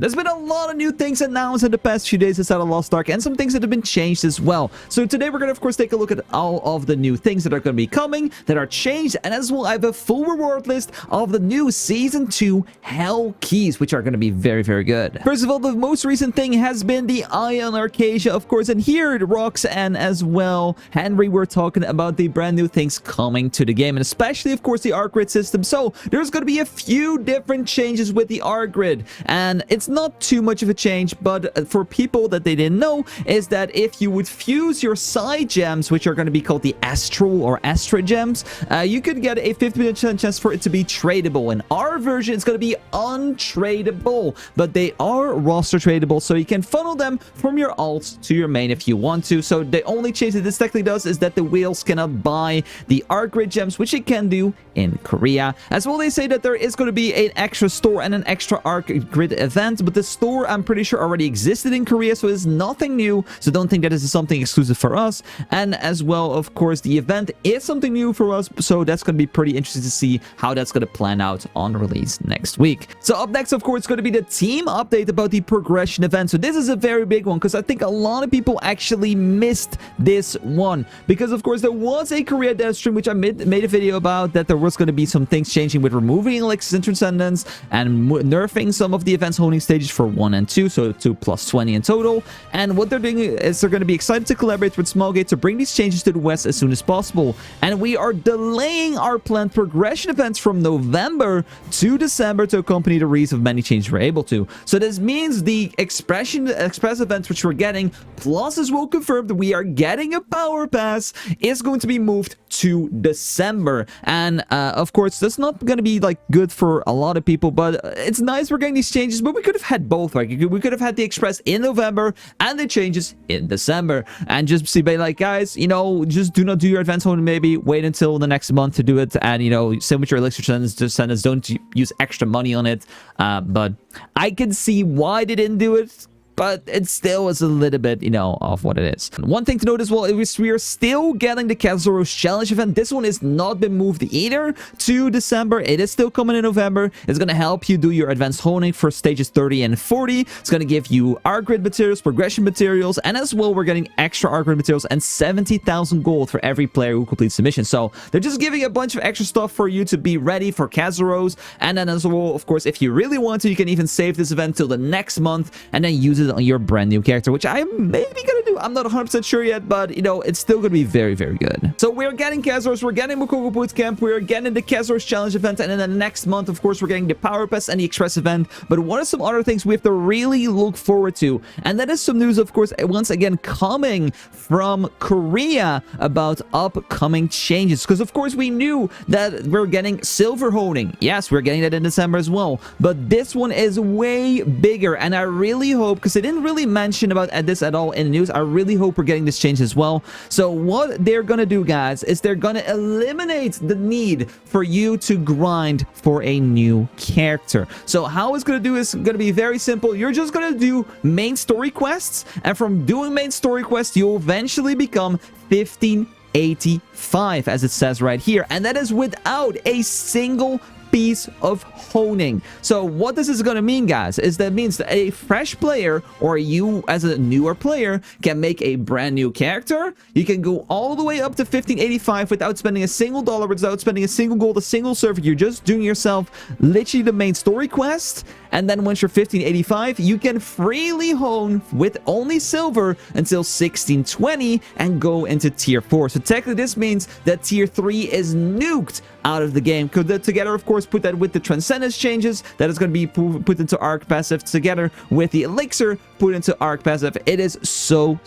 There's been a lot of new things announced in the past few days inside of Lost Ark, and some things that have been changed as well. So today we're going to, of course, take a look at all of the new things that are going to be coming, that are changed, and as well, I have a full reward list of the new Season 2 Hell Keys, which are going to be very, very good. First of all, the most recent thing has been the Eye on Arcadia, of course, and here, Rox and as well, Henry, we're talking about the brand new things coming to the game, and especially, of course, the Ark Grid system. So there's going to be a few different changes with the Ark Grid, and it's not too much of a change, but for people that they didn't know, is that if you would fuse your side gems, which are going to be called the Astral or Astra gems, you could get a 50% chance for it to be tradable. In our version, it's going to be untradable, but they are roster tradable, so you can funnel them from your alts to your main if you want to. So the only change that this technically does is that the whales cannot buy the Ark Grid gems, which it can do in Korea. As well, they say that there is going to be an extra store and an extra Ark Grid event, but the store, I'm pretty sure, already existed in Korea, so it's nothing new, so don't think that this is something exclusive for us. And as well, of course, the event is something new for us, so that's going to be pretty interesting to see how that's going to plan out on release next week. So up next, of course, it's going to be the team update about the progression event. So this is a very big one, because I think a lot of people actually missed this one, because of course there was a Korea dev stream which I made a video about, that there was going to be some things changing with removing Elixirs and Transcendence and nerfing some of the events holding stages for 1 and 2, so 2 plus 20 in total. And what they're doing is they're going to be excited to collaborate with Smallgate to bring these changes to the West as soon as possible. And we are delaying our planned progression events from November to December to accompany the release of many changes we're able to. So this means the Express events which we're getting, plus as well confirmed that we are getting a Power Pass, is going to be moved to December. And of course, that's not going to be like good for a lot of people, but it's nice we're getting these changes. But we could have had both. Like, we could have had the Express in November and the changes in December, and just say, like, guys, you know, just do not do your advanced holding, maybe wait until the next month to do it, and, you know, same with your Elixir Descendants, don't use extra money on it. But I can see why they didn't do it, but it still is a little bit, you know, of what it is. One thing to note as well is we are still getting the Kazuro's Challenge event. This one has not been moved either to December. It is still coming in November. It's going to help you do your advanced honing for stages 30 and 40. It's going to give you Ark Grid materials, progression materials, and as well, we're getting extra Ark Grid materials and 70,000 gold for every player who completes the mission. So they're just giving a bunch of extra stuff for you to be ready for Kazuro's. And then as well, of course, if you really want to, you can even save this event till the next month and then use it on your brand new character, which I'm maybe gonna do. I'm not 100% sure yet, but you know, it's still gonna be very, very good. So we're getting Kazuro's, we're getting Mokoko Bootcamp, we're getting the Kazuro's Challenge event, and then the next month, of course, we're getting the Power Pass and the Express event. But what are some other things we have to really look forward to? And that is some news, of course, once again, coming from Korea about upcoming changes. Because, of course, we knew that we're getting silver honing. Yes, we're getting that in December as well. But this one is way bigger, and I really hope, because they didn't really mention about this at all in the news, I really hope we're getting this change as well. So what they're gonna do, guys, is they're gonna eliminate the need for you to grind for a new character. So how it's gonna do is gonna be very simple. You're just gonna do main story quests, and from doing main story quests, you'll eventually become 1585, as it says right here, and that is without a single piece of honing. So what this is going to mean, guys, is that means that a fresh player, or you as a newer player, can make a brand new character. You can go all the way up to 1585 without spending a single dollar, without spending a single gold, a single server. You're just doing yourself literally the main story quest, and then once you're 1585, you can freely hone with only silver until 1620 and go into tier 4. So technically this means that tier 3 is nuked out of the game. Together, of course, put that with the Transcendence changes that is going to be put into Ark Passive, together with the Elixir put into Ark Passive. It is so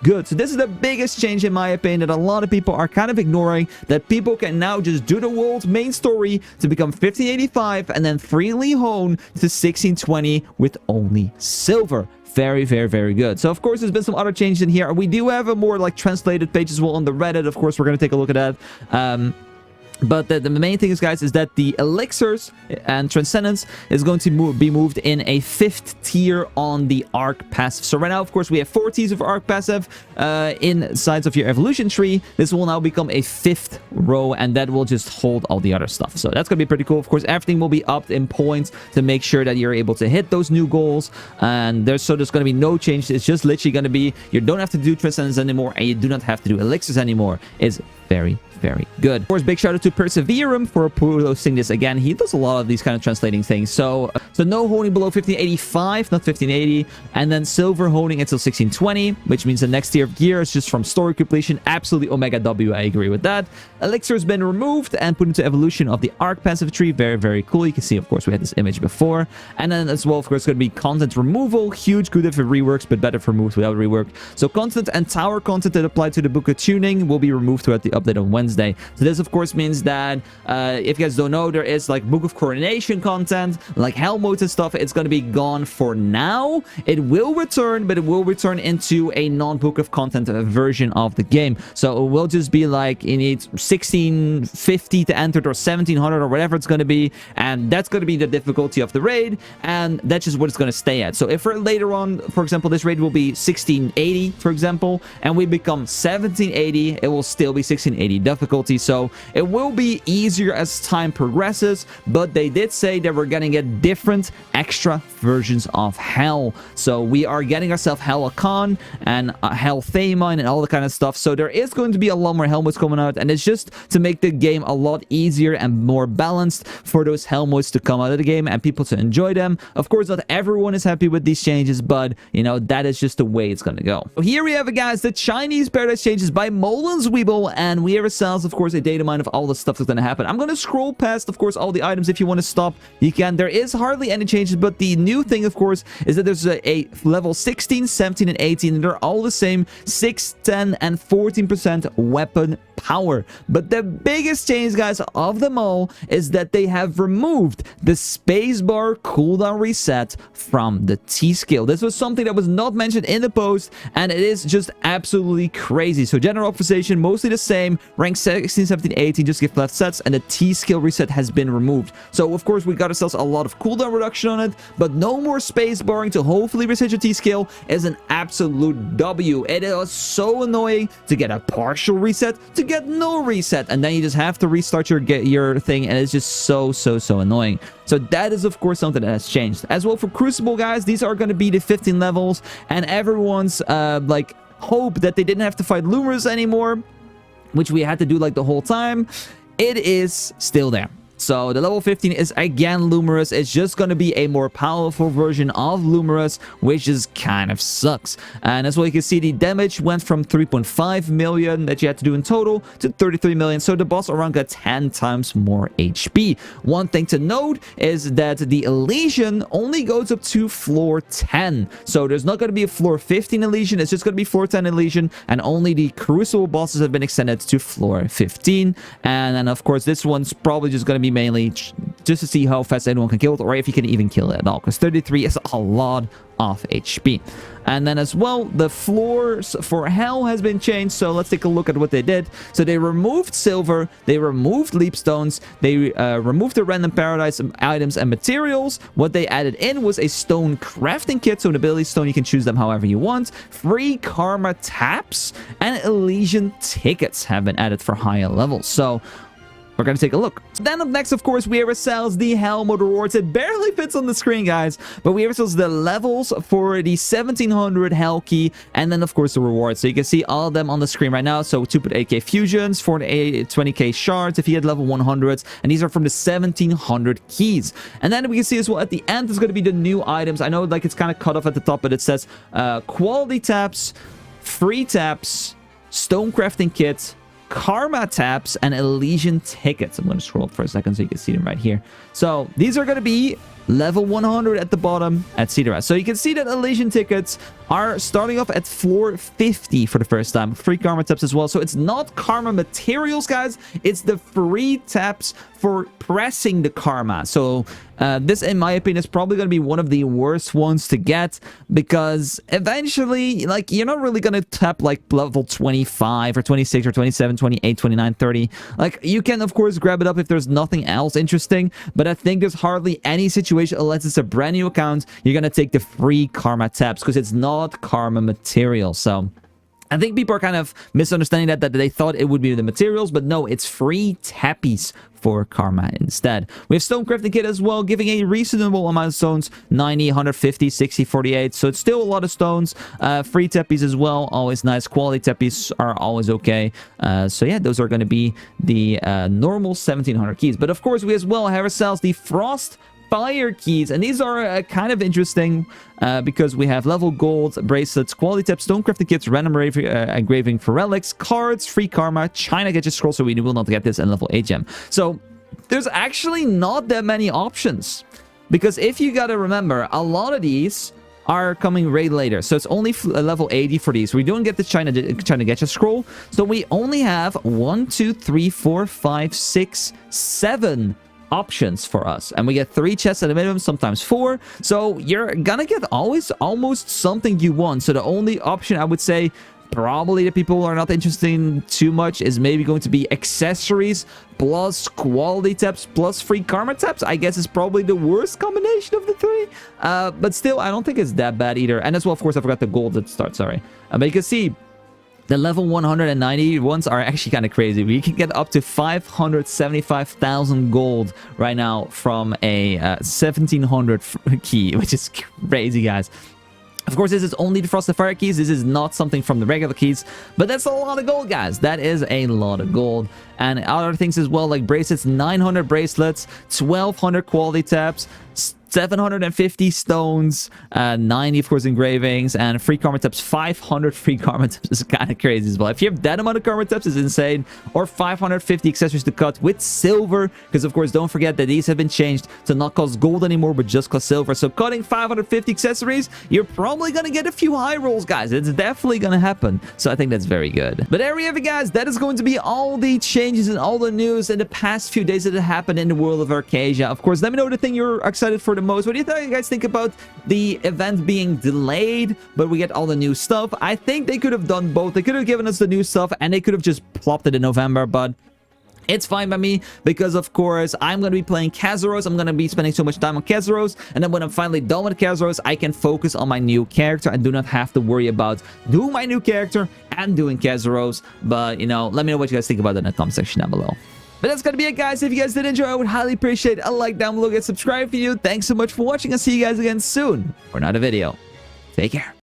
good. So this is the biggest change, in my opinion, that a lot of people are kind of ignoring, that people can now just do the world's main story to become 1585 and then freely hone to 1620 with only silver. Very, very, very good. So, of course, there's been some other changes in here. We do have a more, like, translated page as well on the Reddit. Of course, we're going to take a look at that. But the main thing is, guys, is that the elixirs and transcendence is going to be moved in a 5th tier on the Ark passive. So right now, of course, we have 4 tiers of Ark passive inside of your evolution tree. This will now become a 5th row, and that will just hold all the other stuff. So that's going to be pretty cool. Of course, everything will be upped in points to make sure that you're able to hit those new goals. And there's going to be no change. It's just literally going to be, you don't have to do transcendence anymore, and you do not have to do elixirs anymore. It's very good. Of course, big shout out to Perseverum for posting this again. He does a lot of these kind of translating things. So no honing below 1585, not 1580, and then silver honing until 1620, which means the next tier of gear is just from story completion. Absolutely Omega W, I agree with that. Elixir has been removed and put into evolution of the Ark passive tree. Very cool. You can see, of course, we had this image before. And then as well, of course, going to be content removal. Huge, good if it reworks, but better for removed without rework. So content and tower content that apply to the Book of Tuning will be removed throughout the update on Wednesday. So this, of course, means that if you guys don't know, there is like Book of Coronation content, like hell modes and stuff. It's going to be gone for now. It will return, but it will return into a non-book of content version of the game. So it will just be like you need 1650 to enter it, or 1700, or whatever it's going to be, and that's going to be the difficulty of the raid, and that's just what it's going to stay at. So if later on, for example, this raid will be 1680, for example, and we become 1780, it will still be 1680 difficulty. So it will be easier as time progresses, but they did say that we're going to get different extra versions of hell. So we are getting ourselves Hell Akan and Hell Thamine and all the kind of stuff. So there is going to be a lot more helmets coming out, and it's just to make the game a lot easier and more balanced for those helmets to come out of the game and people to enjoy them. Of course, not everyone is happy with these changes, but you know, that is just the way it's going to go. So here we have it, guys, the Chinese Paradise Changes by Molens Weeble, and we have ourselves, of course, a data mine of all the stuff that's going to happen. I'm going to scroll past, of course, all the items. If you want to stop, you can. There is hardly any changes, but the new thing, of course, is that there's a level 16, 17, and 18, and they're all the same 6, 10, and 14% weapon power. But the biggest change, guys, of them all is that they have removed the spacebar cooldown reset from the T-skill. This was something that was not mentioned in the post, and it is just absolutely crazy. So general optimization, mostly the same. Rank 16, 17, 18, just give left sets, and the T-skill reset has been removed. So, of course, we got ourselves a lot of cooldown reduction on it, but no more space barring to hopefully reset your T-skill is an absolute W. It is so annoying to get a partial reset, to get no reset, and then you just have to restart your thing, and it's just so annoying. So that is, of course, something that has changed. As well for Crucible, guys, these are going to be the 15 levels, and everyone's like hope that they didn't have to fight Lumerus anymore, which we had to do like the whole time, it is still there. So the level 15 is again Lumerus. It's just going to be a more powerful version of Lumerus, which is kind of sucks. And as well, you can see the damage went from 3.5 million that you had to do in total to 33 million. So the boss around got 10 times more HP. One thing to note is that the Elysian only goes up to floor 10. So there's not going to be a floor 15 Elysian. It's just going to be floor 10 Elysian. And only the Crucible bosses have been extended to floor 15. And then, of course, this one's probably just going to be mainly just to see how fast anyone can kill it, or if you can even kill it at all, because 33 is a lot of HP. And then as well, the floors for hell has been changed. So let's take a look at what they did. So they removed silver, they removed leapstones, they removed the random paradise items and materials. What they added in was a stone crafting kit. So an ability stone, you can choose them however you want. Free karma taps and Elysian tickets have been added for higher levels. So we're going to take a look. So then up next, of course, we have ourselves the hell mode rewards. It barely fits on the screen, guys, but we have ourselves the levels for the 1700 hell key, and then, of course, the rewards. So you can see all of them on the screen right now. So 2.8k fusions, 20k shards if you had level 100s, and these are from the 1700 keys. And then we can see as well at the end is going to be the new items. I know like it's kind of cut off at the top, but it says quality taps, free taps, stone crafting kit, karma taps, and Elysian tickets. I'm going to scroll up for a second so you can see them right here. So these are going to be level 100 at the bottom at Cedar. So you can see that Elysian tickets are starting off at floor 50 for the first time. Free karma taps as well. So it's not karma materials, guys. It's the free taps for pressing the karma. So this, in my opinion, is probably going to be one of the worst ones to get, because eventually, like, you're not really going to tap like level 25 or 26 or 27, 28, 29, 30. Like, you can, of course, grab it up if there's nothing else interesting, but I think there's hardly any situation, unless it's a brand new account, you're going to take the free karma taps, because it's not karma material. So I think people are kind of misunderstanding that they thought it would be the materials, but no, it's free tappies for karma instead. We have Stone Crafting Kit as well, giving a reasonable amount of stones, 90, 150, 60, 48, so it's still a lot of stones. Free tappies as well, always nice. Quality tappies are always okay. So yeah, those are going to be the normal 1700 keys. But of course, we as well have ourselves the Frost Fire keys, and these are kind of interesting because we have level gold bracelets, quality taps, stone crafting kits, random engraving for relics, cards, free karma, China gadget scroll, so we will not get this, and level 8 gem. So there's actually not that many options, because if you gotta remember, a lot of these are coming way later, so it's only level 80 for these. We don't get the China gadget scroll, so we only have 1, 2, 3, 4, 5, 6, 7 options for us, and we get 3 chests at a minimum, sometimes 4, so you're gonna get almost something you want. So the only option I would say probably that people are not interested in too much is maybe going to be accessories plus quality taps plus free karma taps. I guess is probably the worst combination of the 3, but still I don't think it's that bad either. And as well, of course, I forgot the gold at the start, sorry. But you can see the level 190 ones are actually kind of crazy. We can get up to 575,000 gold right now from a 1700 key, which is crazy, guys. Of course, this is only the Frosted Fire keys. This is not something from the regular keys, but that's a lot of gold, guys. That is a lot of gold. And other things as well, like bracelets, 900 bracelets, 1200 quality taps, 750 stones, 90 of course engravings, and free karma taps. 500 free karma taps is kind of crazy as well. If you have that amount of karma taps, is insane. Or 550 accessories to cut with silver, because of course don't forget that these have been changed to not cost gold anymore, but just cost silver. So cutting 550 accessories, you're probably gonna get a few high rolls, guys. It's definitely gonna happen. So I think that's very good. But there we have it, guys. That is going to be all the changes and all the news in the past few days that have happened in the world of Arcadia. Of course, let me know the thing you're excited for the most. What do you guys think about the event being delayed, but we get all the new stuff? I think they could have done both. They could have given us the new stuff, and they could have just plopped it in November, but it's fine by me, because of course I'm going to be playing Kazaros. I'm going to be spending so much time on Kazaros, and then when I'm finally done with Kazaros, I can focus on my new character and do not have to worry about doing my new character and doing Kazaros. But, you know, let me know what you guys think about it in the comment section down below. But that's gonna be it, guys. If you guys did enjoy, I would highly appreciate a like down below, get subscribed for you. Thanks so much for watching, and see you guys again soon for another video. Take care.